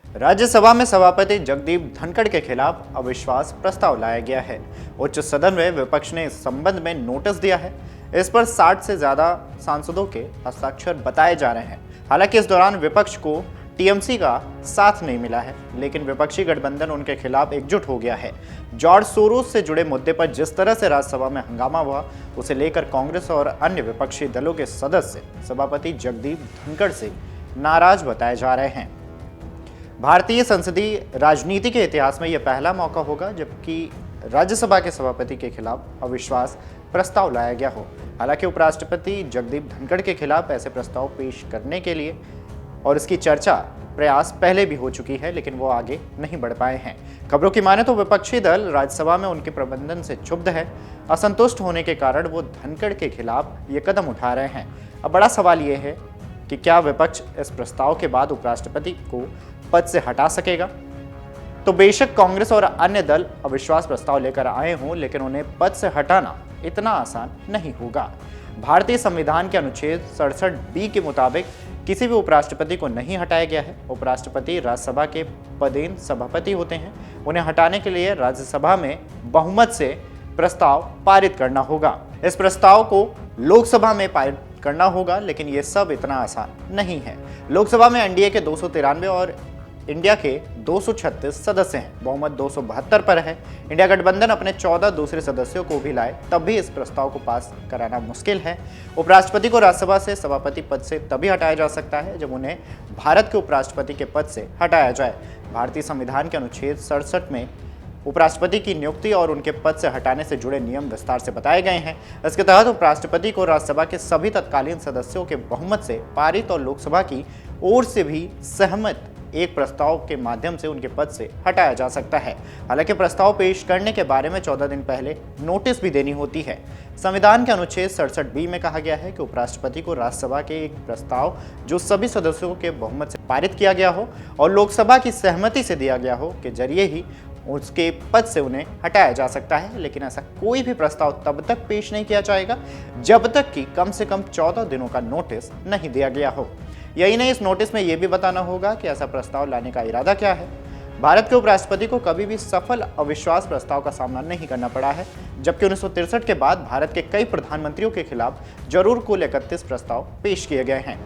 राज्यसभा में सभापति जगदीप धनखड़ के खिलाफ अविश्वास प्रस्ताव लाया गया है। उच्च सदन में विपक्ष ने इस संबंध में नोटिस दिया है। इस पर 60 से ज्यादा सांसदों के हस्ताक्षर बताए जा रहे हैं। हालांकि इस दौरान विपक्ष को टीएमसी का साथ नहीं मिला है, लेकिन विपक्षी गठबंधन उनके खिलाफ एकजुट हो गया है। जॉर्ज सोरोस से जुड़े मुद्दे पर जिस तरह से राज्यसभा में हंगामा हुआ, उसे लेकर कांग्रेस और अन्य विपक्षी दलों के सदस्य सभापति जगदीप धनखड़ से नाराज बताए जा रहे हैं। भारतीय संसदीय राजनीति के इतिहास में यह पहला मौका होगा जबकि राज्यसभा के सभापति के खिलाफ अविश्वास प्रस्ताव लाया गया हो। हालांकि उपराष्ट्रपति जगदीप धनखड़ के खिलाफ ऐसे प्रस्ताव पेश करने के लिए और इसकी चर्चा प्रयास पहले भी हो चुकी है, लेकिन वो आगे नहीं बढ़ पाए हैं। खबरों की माने तो विपक्षी दल राज्यसभा में उनके प्रबंधन से क्षुब्ध है। असंतुष्ट होने के कारण वो धनखड़ के खिलाफ ये कदम उठा रहे हैं। अब बड़ा सवाल ये है कि क्या विपक्ष इस प्रस्ताव के बाद उपराष्ट्रपति को पद से हटा सकेगा? तो बेशक कांग्रेस और अन्य दल अविश्वास प्रस्ताव लेकर आए हों, लेकिन उन्हें पद से हटाना इतना आसान नहीं होगा। भारतीय संविधान के अनुच्छेद 67B के मुताबिक किसी भी उपराष्ट्रपति को नहीं हटाया गया है। उपराष्ट्रपति राज्यसभा के पदेन सभापति होते हैं। उन्हें हटाने के लिए राज्यसभा में बहुमत से प्रस्ताव पारित करना होगा। इस प्रस्ताव को लोकसभा में पारित करना होगा, लेकिन ये सब इतना आसान नहीं है। लोकसभा में एनडीए के 293 और इंडिया के 236 सदस्य हैं। बहुमत 272 पर है। इंडिया गठबंधन अपने 14 दूसरे सदस्यों को भी लाए, तब भी इस प्रस्ताव को पास कराना मुश्किल है। उपराष्ट्रपति को राज्यसभा से सभापति पद से तभी हटाया जा सकता है जब उन्हें भारत के उपराष्ट्रपति के पद से हटाया जाए। भारतीय संविधान के अनुच्छेद 67 में उपराष्ट्रपति की नियुक्ति और उनके पद से हटाने से जुड़े नियम विस्तार से बताए गए हैं। इसके तहत उपराष्ट्रपति को राज्यसभा के सभी तत्कालीन सदस्यों के बहुमत से पारित और लोकसभा की ओर से भी सहमत एक प्रस्ताव के माध्यम से उनके पद से हटाया जा सकता है। हालांकि प्रस्ताव पेश करने के बारे में 14 दिन पहले नोटिस भी देनी होती है। संविधान के अनुच्छेद 67B में कहा गया है कि उपराष्ट्रपति को राज्यसभा के एक प्रस्ताव जो सभी सदस्यों के बहुमत से पारित किया गया हो और लोकसभा की सहमति से दिया गया हो के जरिए ही उसके पद से उन्हें हटाया जा सकता है। लेकिन ऐसा कोई भी प्रस्ताव तब तक पेश नहीं किया जाएगा जब तक कि कम से कम 14 दिनों का नोटिस नहीं दिया गया हो। यही नहीं, इस नोटिस में यह भी बताना होगा कि ऐसा प्रस्ताव लाने का इरादा क्या है। भारत के उपराष्ट्रपति को कभी भी सफल अविश्वास प्रस्ताव का सामना नहीं करना पड़ा है, जबकि 1963 के बाद भारत के कई प्रधानमंत्रियों के खिलाफ जरूर कुल 31 प्रस्ताव पेश किए गए हैं।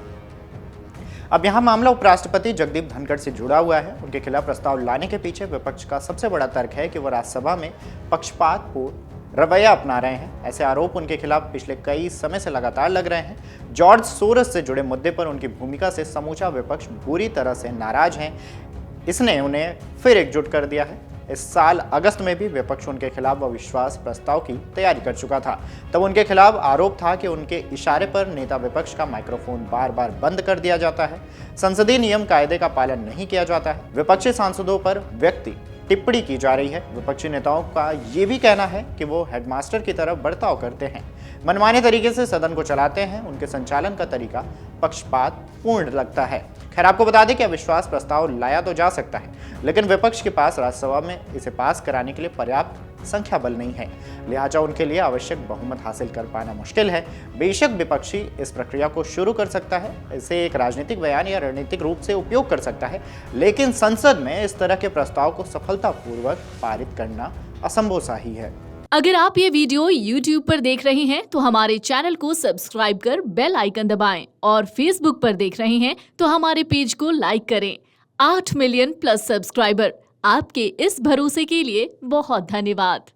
अब यहाँ मामला उपराष्ट्रपति जगदीप धनखड़ से जुड़ा हुआ है। उनके खिलाफ प्रस्ताव लाने के पीछे विपक्ष का सबसे बड़ा तर्क है कि वह राज्यसभा में पक्षपातपूर्ण रवैया अपना रहे हैं। ऐसे आरोप उनके खिलाफ पिछले कई समय से लगातार लग रहे हैं। जॉर्ज सोरस से जुड़े मुद्दे पर उनकी भूमिका से समूचा विपक्ष बुरी तरह से नाराज है। इसने उन्हें फिर एकजुट कर दिया है। इस साल अगस्त में भी विपक्ष उनके खिलाफ अविश्वास प्रस्ताव की तैयारी कर चुका था। तब उनके खिलाफ आरोप था कि उनके इशारे पर नेता विपक्ष का माइक्रोफोन बार बार बंद कर दिया जाता है, संसदीय नियम कायदे का पालन नहीं किया जाता है, विपक्षी सांसदों पर व्यक्ति टिप्पणी की जा रही है। विपक्षी नेताओं का ये भी कहना है कि वो हेडमास्टर की तरफ बर्ताव करते हैं, मनमाने तरीके से सदन को चलाते हैं। उनके संचालन का तरीका पक्षपात पूर्ण लगता है। खैर, आपको बता दें कि अविश्वास प्रस्ताव लाया तो जा सकता है, लेकिन विपक्ष के पास राज्यसभा में इसे पास कराने के लिए पर्याप्त संख्या बल नहीं है। लिहाजा उनके लिए आवश्यक बहुमत हासिल कर पाना मुश्किल है। बेशक विपक्षी इस प्रक्रिया को शुरू कर सकता है, इसे एक राजनीतिक बयान या रणनीतिक रूप से उपयोग कर सकता है, लेकिन संसद में इस तरह के प्रस्ताव को सफलतापूर्वक पारित करना असंभव सा ही है। अगर आप ये वीडियो YouTube पर देख रहे हैं तो हमारे चैनल को सब्सक्राइब कर बेल आइकन दबाएं और Facebook पर देख रहे हैं तो हमारे पेज को लाइक करें। 8 मिलियन प्लस सब्सक्राइबर, आपके इस भरोसे के लिए बहुत धन्यवाद।